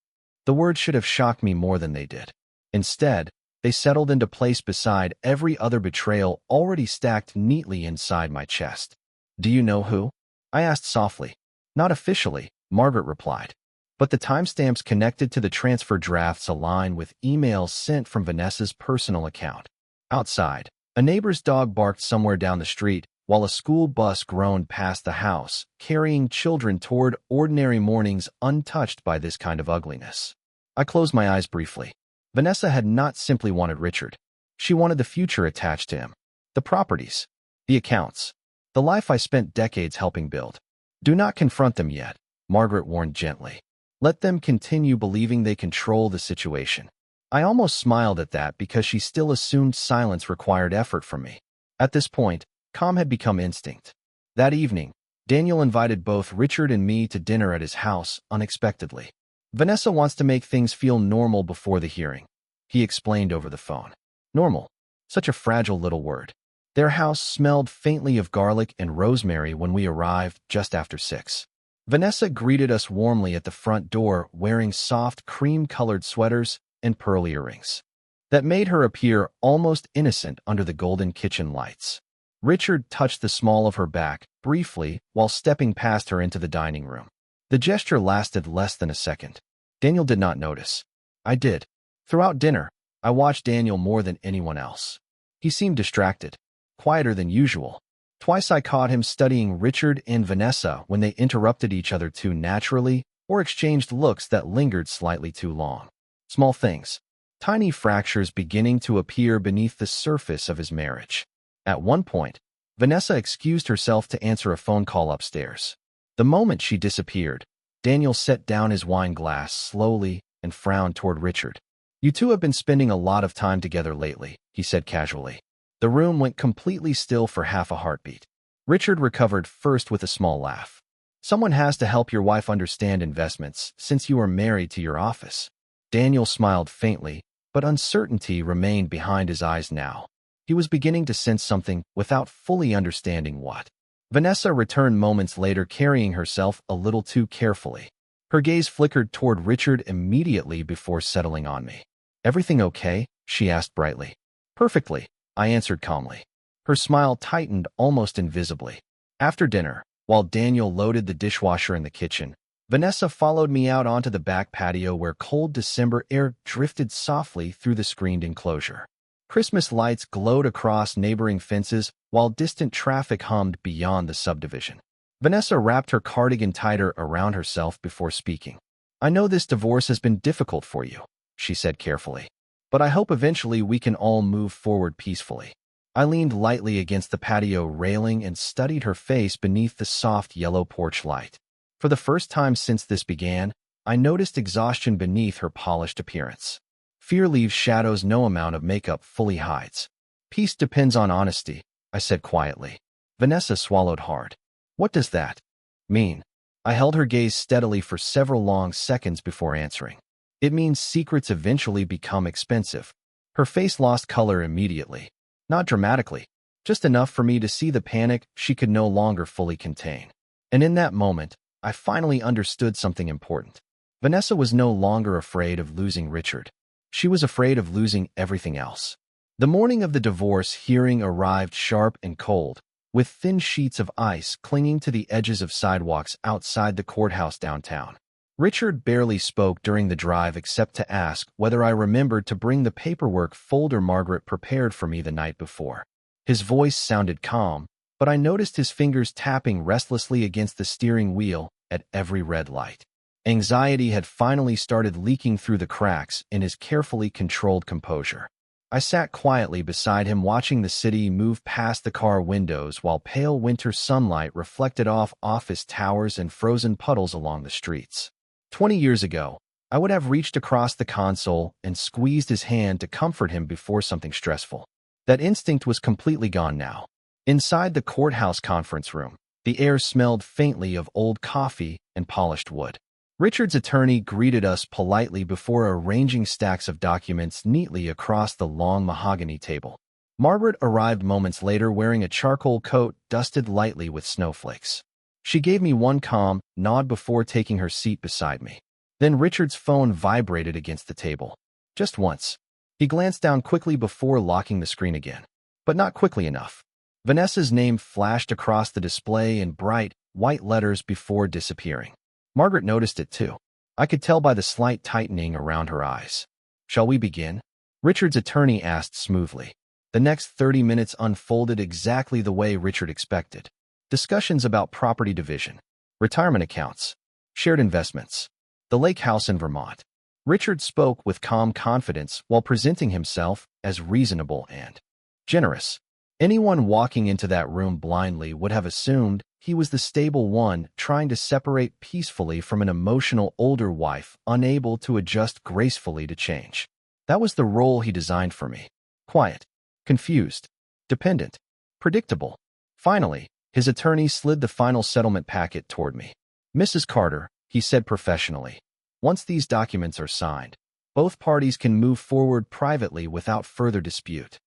The words should have shocked me more than they did. Instead, they settled into place beside every other betrayal already stacked neatly inside my chest. Do you know who? I asked softly. Not officially, Margaret replied. But the timestamps connected to the transfer drafts align with emails sent from Vanessa's personal account. Outside, a neighbor's dog barked somewhere down the street, while a school bus groaned past the house, carrying children toward ordinary mornings untouched by this kind of ugliness. I closed my eyes briefly. Vanessa had not simply wanted Richard. She wanted the future attached to him. The properties. The accounts. The life I spent decades helping build. Do not confront them yet, Margaret warned gently. Let them continue believing they control the situation. I almost smiled at that because she still assumed silence required effort from me. At this point, calm had become instinct. That evening, Daniel invited both Richard and me to dinner at his house unexpectedly. Vanessa wants to make things feel normal before the hearing, he explained over the phone. Normal. Such a fragile little word. Their house smelled faintly of garlic and rosemary when we arrived just after 6. Vanessa greeted us warmly at the front door wearing soft cream-colored sweaters and pearl earrings that made her appear almost innocent under the golden kitchen lights. Richard touched the small of her back briefly while stepping past her into the dining room. The gesture lasted less than a second. Daniel did not notice. I did. Throughout dinner, I watched Daniel more than anyone else. He seemed distracted, quieter than usual. Twice I caught him studying Richard and Vanessa when they interrupted each other too naturally or exchanged looks that lingered slightly too long. Small things. Tiny fractures beginning to appear beneath the surface of his marriage. At one point, Vanessa excused herself to answer a phone call upstairs. The moment she disappeared, Daniel set down his wine glass slowly and frowned toward Richard. You two have been spending a lot of time together lately, he said casually. The room went completely still for half a heartbeat. Richard recovered first with a small laugh. Someone has to help your wife understand investments since you are married to your office. Daniel smiled faintly, but uncertainty remained behind his eyes now. He was beginning to sense something without fully understanding what. Vanessa returned moments later carrying herself a little too carefully. Her gaze flickered toward Richard immediately before settling on me. Everything okay? She asked brightly. Perfectly, I answered calmly. Her smile tightened almost invisibly. After dinner, while Daniel loaded the dishwasher in the kitchen, Vanessa followed me out onto the back patio where cold December air drifted softly through the screened enclosure. Christmas lights glowed across neighboring fences while distant traffic hummed beyond the subdivision. Vanessa wrapped her cardigan tighter around herself before speaking. I know this divorce has been difficult for you, she said carefully, but I hope eventually we can all move forward peacefully. I leaned lightly against the patio railing and studied her face beneath the soft yellow porch light. For the first time since this began, I noticed exhaustion beneath her polished appearance. Fear leaves shadows no amount of makeup fully hides. Peace depends on honesty, I said quietly. Vanessa swallowed hard. What does that mean? I held her gaze steadily for several long seconds before answering. It means secrets eventually become expensive. Her face lost color immediately. Not dramatically, just enough for me to see the panic she could no longer fully contain. And in that moment, I finally understood something important. Vanessa was no longer afraid of losing Richard. She was afraid of losing everything else. The morning of the divorce hearing arrived sharp and cold, with thin sheets of ice clinging to the edges of sidewalks outside the courthouse downtown. Richard barely spoke during the drive except to ask whether I remembered to bring the paperwork folder Margaret prepared for me the night before. His voice sounded calm, but I noticed his fingers tapping restlessly against the steering wheel at every red light. Anxiety had finally started leaking through the cracks in his carefully controlled composure. I sat quietly beside him watching the city move past the car windows while pale winter sunlight reflected off office towers and frozen puddles along the streets. 20 years ago, I would have reached across the console and squeezed his hand to comfort him before something stressful. That instinct was completely gone now. Inside the courthouse conference room, the air smelled faintly of old coffee and polished wood. Richard's attorney greeted us politely before arranging stacks of documents neatly across the long mahogany table. Margaret arrived moments later wearing a charcoal coat dusted lightly with snowflakes. She gave me one calm nod before taking her seat beside me. Then Richard's phone vibrated against the table. Just once. He glanced down quickly before locking the screen again. But not quickly enough. Vanessa's name flashed across the display in bright, white letters before disappearing. Margaret noticed it too. I could tell by the slight tightening around her eyes. "Shall we begin?" Richard's attorney asked smoothly. The next 30 minutes unfolded exactly the way Richard expected. Discussions about property division, retirement accounts, shared investments, the lake house in Vermont. Richard spoke with calm confidence while presenting himself as reasonable and generous. Anyone walking into that room blindly would have assumed he was the stable one trying to separate peacefully from an emotional older wife unable to adjust gracefully to change. That was the role he designed for me. Quiet, confused, dependent, predictable. Finally, his attorney slid the final settlement packet toward me. "Mrs. Carter," he said professionally, "once these documents are signed, both parties can move forward privately without further dispute."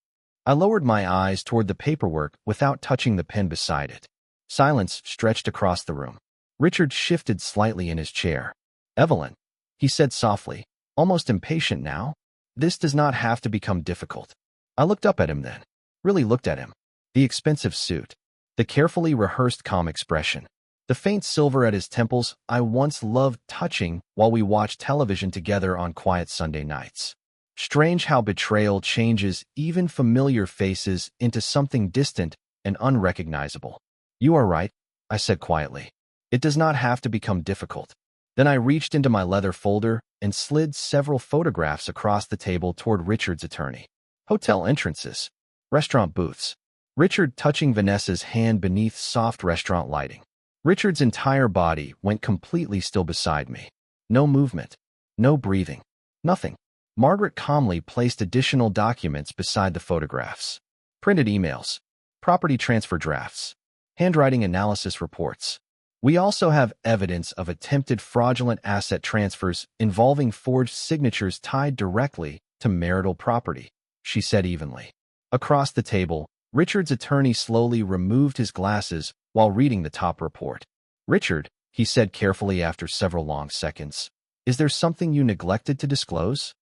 I lowered my eyes toward the paperwork without touching the pen beside it. Silence stretched across the room. Richard shifted slightly in his chair. "Evelyn," he said softly, almost impatient now, "this does not have to become difficult." I looked up at him then. Really looked at him. The expensive suit. The carefully rehearsed calm expression. The faint silver at his temples I once loved touching while we watched television together on quiet Sunday nights. Strange how betrayal changes even familiar faces into something distant and unrecognizable. "You are right," I said quietly. "It does not have to become difficult." Then I reached into my leather folder and slid several photographs across the table toward Richard's attorney. Hotel entrances. Restaurant booths. Richard touching Vanessa's hand beneath soft restaurant lighting. Richard's entire body went completely still beside me. No movement. No breathing. Nothing. Margaret calmly placed additional documents beside the photographs. Printed emails. Property transfer drafts. Handwriting analysis reports. "We also have evidence of attempted fraudulent asset transfers involving forged signatures tied directly to marital property," she said evenly. Across the table, Richard's attorney slowly removed his glasses while reading the top report. "Richard," he said carefully after several long seconds, "is there something you neglected to disclose?"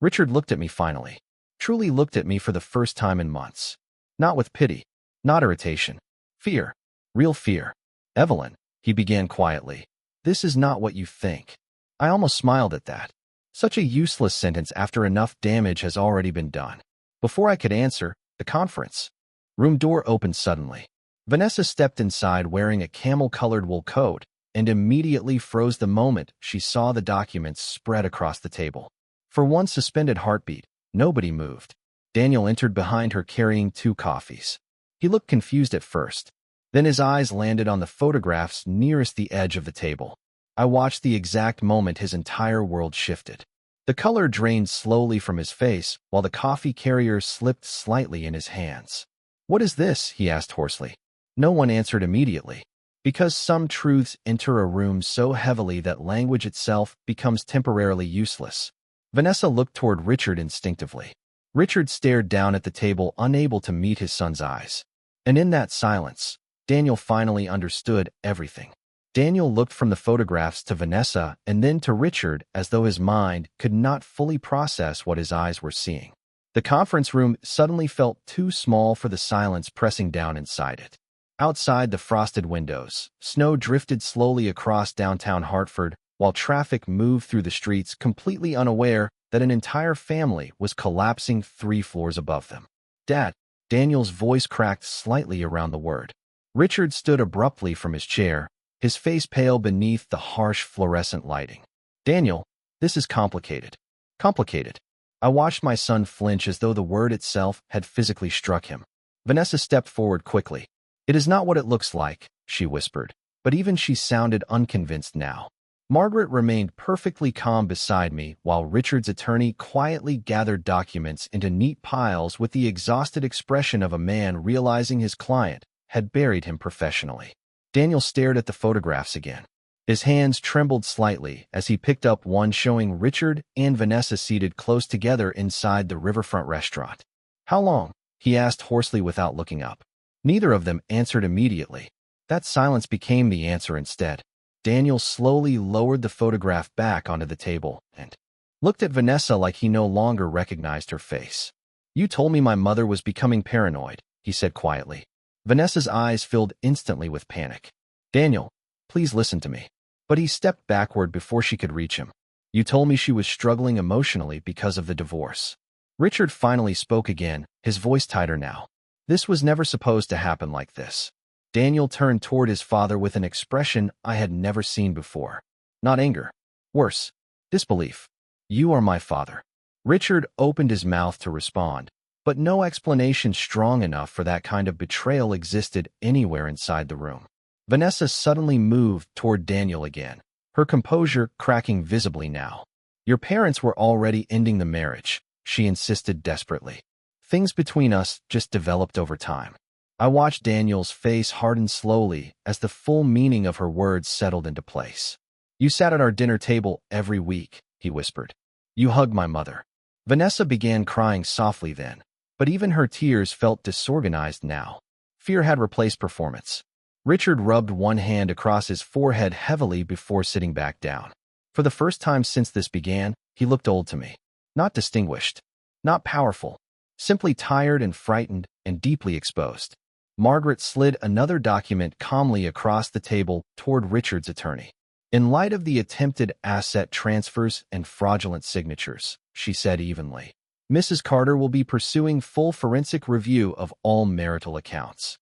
Richard looked at me finally. Truly looked at me for the first time in months. Not with pity. Not irritation. Fear. Real fear. "Evelyn," he began quietly, "this is not what you think." I almost smiled at that. Such a useless sentence after enough damage has already been done. Before I could answer, the conference room door opened suddenly. Vanessa stepped inside wearing a camel-colored wool coat and immediately froze the moment she saw the documents spread across the table. For one suspended heartbeat, nobody moved. Daniel entered behind her carrying 2 coffees. He looked confused at first. Then his eyes landed on the photographs nearest the edge of the table. I watched the exact moment his entire world shifted. The color drained slowly from his face while the coffee carrier slipped slightly in his hands. "What is this?" he asked hoarsely. No one answered immediately. Because some truths enter a room so heavily that language itself becomes temporarily useless. Vanessa looked toward Richard instinctively. Richard stared down at the table, unable to meet his son's eyes. And in that silence, Daniel finally understood everything. Daniel looked from the photographs to Vanessa and then to Richard as though his mind could not fully process what his eyes were seeing. The conference room suddenly felt too small for the silence pressing down inside it. Outside the frosted windows, snow drifted slowly across downtown Hartford while traffic moved through the streets completely unaware that an entire family was collapsing 3 floors above them. "Dad," Daniel's voice cracked slightly around the word. Richard stood abruptly from his chair, his face pale beneath the harsh fluorescent lighting. "Daniel, this is complicated." Complicated. I watched my son flinch as though the word itself had physically struck him. Vanessa stepped forward quickly. "It is not what it looks like," she whispered, but even she sounded unconvinced now. Margaret remained perfectly calm beside me while Richard's attorney quietly gathered documents into neat piles with the exhausted expression of a man realizing his client had buried him professionally. Daniel stared at the photographs again. His hands trembled slightly as he picked up one showing Richard and Vanessa seated close together inside the riverfront restaurant. "How long?" he asked hoarsely without looking up. Neither of them answered immediately. That silence became the answer instead. Daniel slowly lowered the photograph back onto the table and looked at Vanessa like he no longer recognized her face. "You told me my mother was becoming paranoid," he said quietly. Vanessa's eyes filled instantly with panic. "Daniel, please listen to me." But he stepped backward before she could reach him. "You told me she was struggling emotionally because of the divorce." Richard finally spoke again, his voice tighter now. "This was never supposed to happen like this." Daniel turned toward his father with an expression I had never seen before. Not anger. Worse, disbelief. "You are my father." Richard opened his mouth to respond, but no explanation strong enough for that kind of betrayal existed anywhere inside the room. Vanessa suddenly moved toward Daniel again, her composure cracking visibly now. "Your parents were already ending the marriage," she insisted desperately. "Things between us just developed over time." I watched Daniel's face harden slowly as the full meaning of her words settled into place. "You sat at our dinner table every week," he whispered. "You hugged my mother." Vanessa began crying softly then, but even her tears felt disorganized now. Fear had replaced performance. Richard rubbed one hand across his forehead heavily before sitting back down. For the first time since this began, he looked old to me. Not distinguished, not powerful, simply tired and frightened and deeply exposed. Margaret slid another document calmly across the table toward Richard's attorney. "In light of the attempted asset transfers and fraudulent signatures," she said evenly, "Mrs. Carter will be pursuing full forensic review of all marital accounts."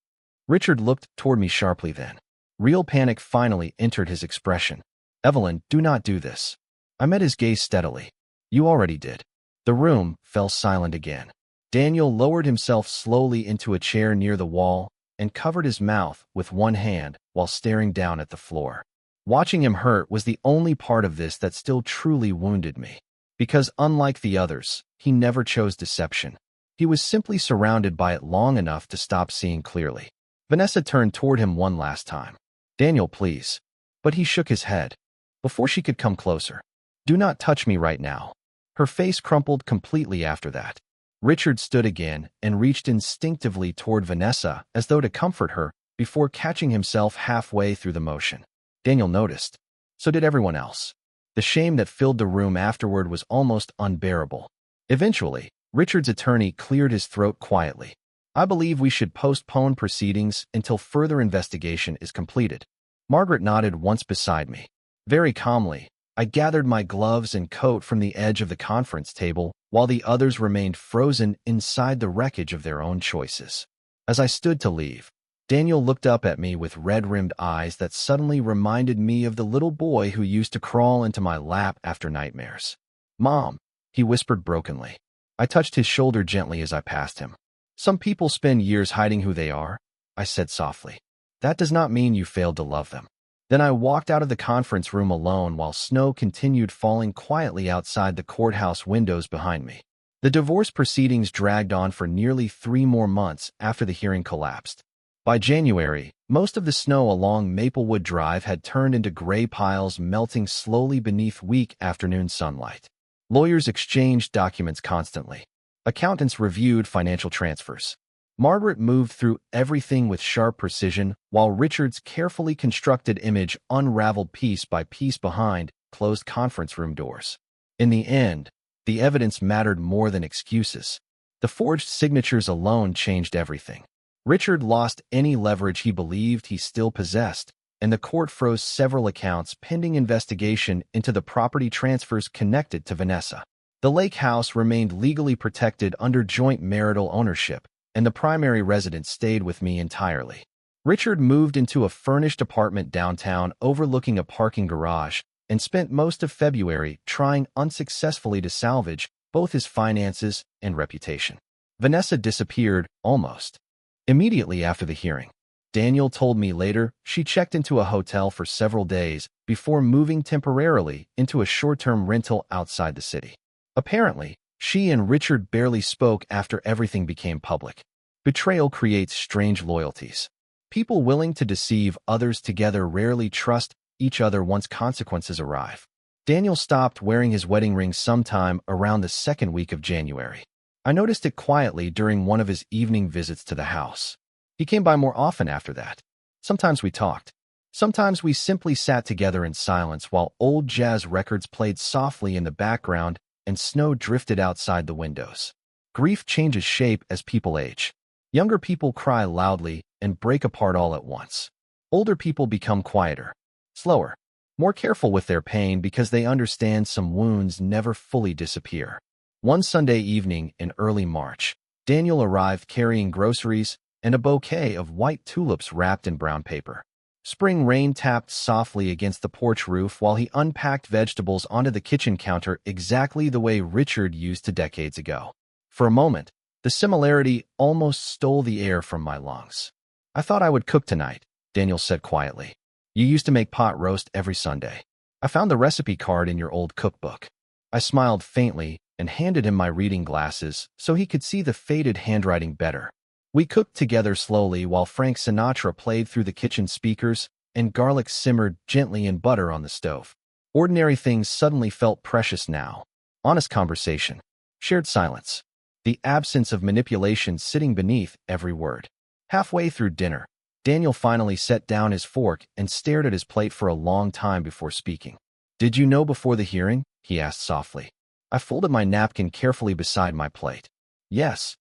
Richard looked toward me sharply then. Real panic finally entered his expression. "Evelyn, do not do this." I met his gaze steadily. "You already did." The room fell silent again. Daniel lowered himself slowly into a chair near the wall and covered his mouth with one hand while staring down at the floor. Watching him hurt was the only part of this that still truly wounded me. Because unlike the others, he never chose deception. He was simply surrounded by it long enough to stop seeing clearly. Vanessa turned toward him one last time. "Daniel, please." But he shook his head. Before she could come closer. "Do not touch me right now." Her face crumpled completely after that. Richard stood again and reached instinctively toward Vanessa as though to comfort her before catching himself halfway through the motion. Daniel noticed. So did everyone else. The shame that filled the room afterward was almost unbearable. Eventually, Richard's attorney cleared his throat quietly. "I believe we should postpone proceedings until further investigation is completed." Margaret nodded once beside me. Very calmly, I gathered my gloves and coat from the edge of the conference table while the others remained frozen inside the wreckage of their own choices. As I stood to leave, Daniel looked up at me with red-rimmed eyes that suddenly reminded me of the little boy who used to crawl into my lap after nightmares. "Mom," he whispered brokenly. I touched his shoulder gently as I passed him. "Some people spend years hiding who they are," I said softly. "That does not mean you failed to love them." Then I walked out of the conference room alone while snow continued falling quietly outside the courthouse windows behind me. The divorce proceedings dragged on for nearly 3 more months after the hearing collapsed. By January, most of the snow along Maplewood Drive had turned into gray piles melting slowly beneath weak afternoon sunlight. Lawyers exchanged documents constantly. Accountants reviewed financial transfers. Margaret moved through everything with sharp precision, while Richard's carefully constructed image unraveled piece by piece behind closed conference room doors. In the end, the evidence mattered more than excuses. The forged signatures alone changed everything. Richard lost any leverage he believed he still possessed, and the court froze several accounts pending investigation into the property transfers connected to Vanessa. The lake house remained legally protected under joint marital ownership, and the primary residence stayed with me entirely. Richard moved into a furnished apartment downtown overlooking a parking garage and spent most of February trying unsuccessfully to salvage both his finances and reputation. Vanessa disappeared, almost immediately after the hearing. Daniel told me later she checked into a hotel for several days before moving temporarily into a short-term rental outside the city. Apparently, she and Richard barely spoke after everything became public. Betrayal creates strange loyalties. People willing to deceive others together rarely trust each other once consequences arrive. Daniel stopped wearing his wedding ring sometime around the second week of January. I noticed it quietly during one of his evening visits to the house. He came by more often after that. Sometimes we talked. Sometimes we simply sat together in silence while old jazz records played softly in the background and snow drifted outside the windows. Grief changes shape as people age. Younger people cry loudly and break apart all at once. Older people become quieter, slower, more careful with their pain because they understand some wounds never fully disappear. One Sunday evening in early March, Daniel arrived carrying groceries and a bouquet of white tulips wrapped in brown paper. Spring rain tapped softly against the porch roof while he unpacked vegetables onto the kitchen counter exactly the way Richard used to decades ago. For a moment, the similarity almost stole the air from my lungs. "I thought I would cook tonight," Daniel said quietly. "You used to make pot roast every Sunday. I found the recipe card in your old cookbook." I smiled faintly and handed him my reading glasses so he could see the faded handwriting better. We cooked together slowly while Frank Sinatra played through the kitchen speakers and garlic simmered gently in butter on the stove. Ordinary things suddenly felt precious now. Honest conversation. Shared silence. The absence of manipulation sitting beneath every word. Halfway through dinner, Daniel finally set down his fork and stared at his plate for a long time before speaking. "Did you know before the hearing?" he asked softly. I folded my napkin carefully beside my plate. "Yes."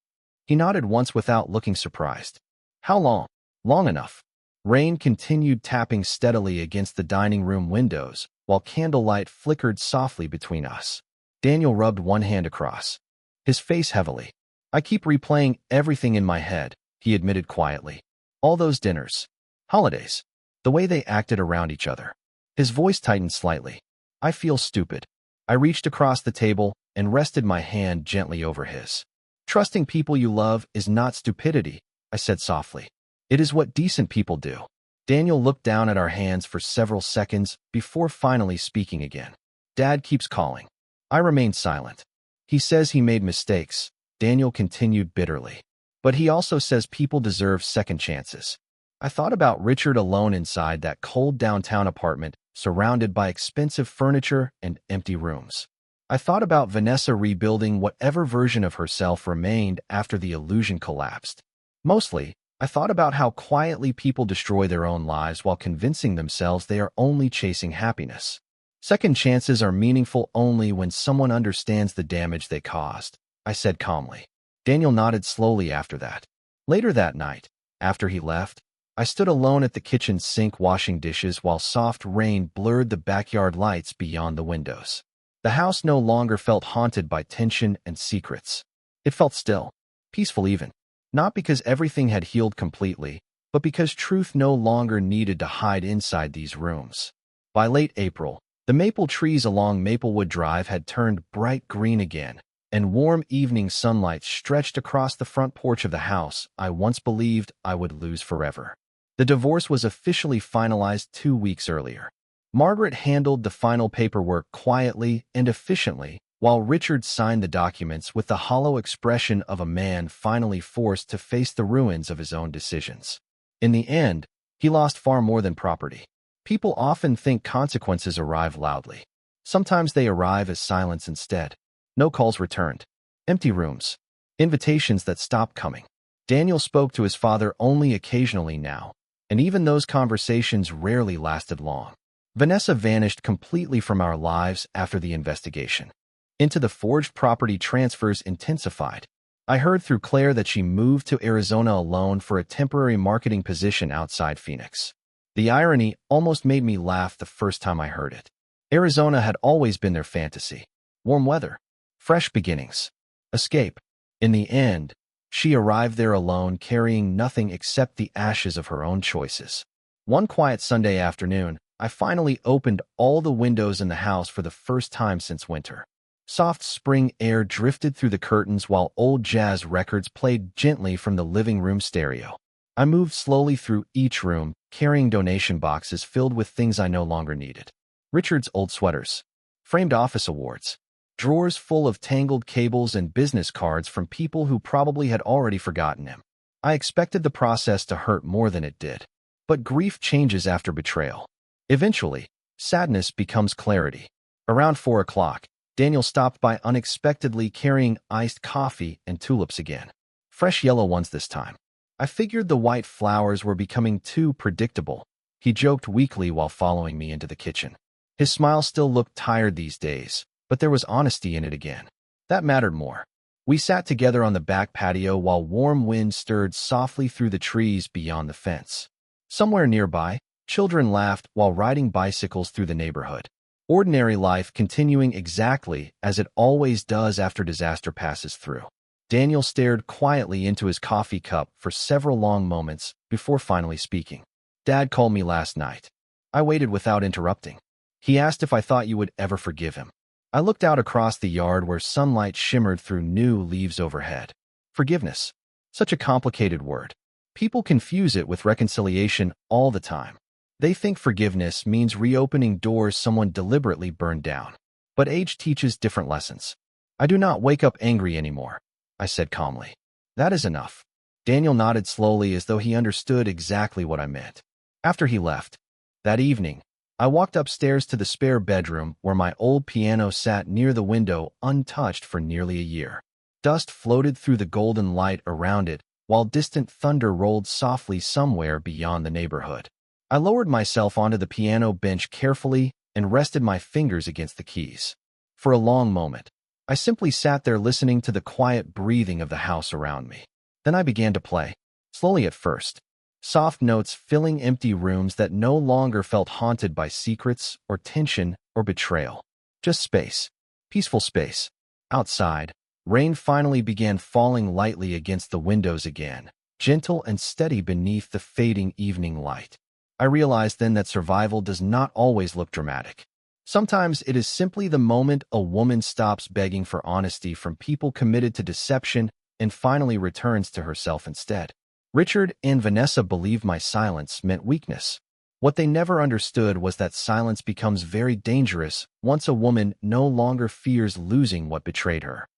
He nodded once without looking surprised. "How long?" "Long enough." Rain continued tapping steadily against the dining room windows, while candlelight flickered softly between us. Daniel rubbed one hand across his face heavily. "I keep replaying everything in my head," he admitted quietly. "All those dinners, holidays, the way they acted around each other." His voice tightened slightly. "I feel stupid." I reached across the table and rested my hand gently over his. "Trusting people you love is not stupidity," I said softly. "It is what decent people do." Daniel looked down at our hands for several seconds before finally speaking again. "Dad keeps calling." I remained silent. "He says he made mistakes," Daniel continued bitterly. "But he also says people deserve second chances." I thought about Richard alone inside that cold downtown apartment, surrounded by expensive furniture and empty rooms. I thought about Vanessa rebuilding whatever version of herself remained after the illusion collapsed. Mostly, I thought about how quietly people destroy their own lives while convincing themselves they are only chasing happiness. Second chances are meaningful only when someone understands the damage they caused, I said calmly. Daniel nodded slowly after that. Later that night, after he left, I stood alone at the kitchen sink washing dishes while soft rain blurred the backyard lights beyond the windows. The house no longer felt haunted by tension and secrets. It felt still, peaceful even, not because everything had healed completely, but because truth no longer needed to hide inside these rooms. By late April, the maple trees along Maplewood Drive had turned bright green again, and warm evening sunlight stretched across the front porch of the house I once believed I would lose forever. The divorce was officially finalized 2 weeks earlier. Margaret handled the final paperwork quietly and efficiently, while Richard signed the documents with the hollow expression of a man finally forced to face the ruins of his own decisions. In the end, he lost far more than property. People often think consequences arrive loudly. Sometimes they arrive as silence instead. No calls returned. Empty rooms. Invitations that stopped coming. Daniel spoke to his father only occasionally now, and even those conversations rarely lasted long. Vanessa vanished completely from our lives after the investigation. Into the forged property transfers intensified. I heard through Claire that she moved to Arizona alone for a temporary marketing position outside Phoenix. The irony almost made me laugh the first time I heard it. Arizona had always been their fantasy. Warm weather, fresh beginnings, escape. In the end, she arrived there alone, carrying nothing except the ashes of her own choices. One quiet Sunday afternoon, I finally opened all the windows in the house for the first time since winter. Soft spring air drifted through the curtains while old jazz records played gently from the living room stereo. I moved slowly through each room, carrying donation boxes filled with things I no longer needed. Richard's old sweaters, framed office awards, drawers full of tangled cables and business cards from people who probably had already forgotten him. I expected the process to hurt more than it did. But grief changes after betrayal. Eventually, sadness becomes clarity. Around 4 o'clock, Daniel stopped by unexpectedly carrying iced coffee and tulips again. Fresh yellow ones this time. I figured the white flowers were becoming too predictable. He joked weakly while following me into the kitchen. His smile still looked tired these days, but there was honesty in it again. That mattered more. We sat together on the back patio while warm wind stirred softly through the trees beyond the fence. Somewhere nearby, children laughed while riding bicycles through the neighborhood. Ordinary life continuing exactly as it always does after disaster passes through. Daniel stared quietly into his coffee cup for several long moments before finally speaking. "Dad called me last night." I waited without interrupting. "He asked if I thought you would ever forgive him." I looked out across the yard where sunlight shimmered through new leaves overhead. Forgiveness. Such a complicated word. People confuse it with reconciliation all the time. They think forgiveness means reopening doors someone deliberately burned down. But age teaches different lessons. "I do not wake up angry anymore," I said calmly. "That is enough." Daniel nodded slowly as though he understood exactly what I meant. After he left, that evening, I walked upstairs to the spare bedroom where my old piano sat near the window untouched for nearly a year. Dust floated through the golden light around it while distant thunder rolled softly somewhere beyond the neighborhood. I lowered myself onto the piano bench carefully and rested my fingers against the keys. For a long moment, I simply sat there listening to the quiet breathing of the house around me. Then I began to play, slowly at first. Soft notes filling empty rooms that no longer felt haunted by secrets or tension or betrayal. Just space. Peaceful space. Outside, rain finally began falling lightly against the windows again, gentle and steady beneath the fading evening light. I realized then that survival does not always look dramatic. Sometimes it is simply the moment a woman stops begging for honesty from people committed to deception and finally returns to herself instead. Richard and Vanessa believed my silence meant weakness. What they never understood was that silence becomes very dangerous once a woman no longer fears losing what betrayed her.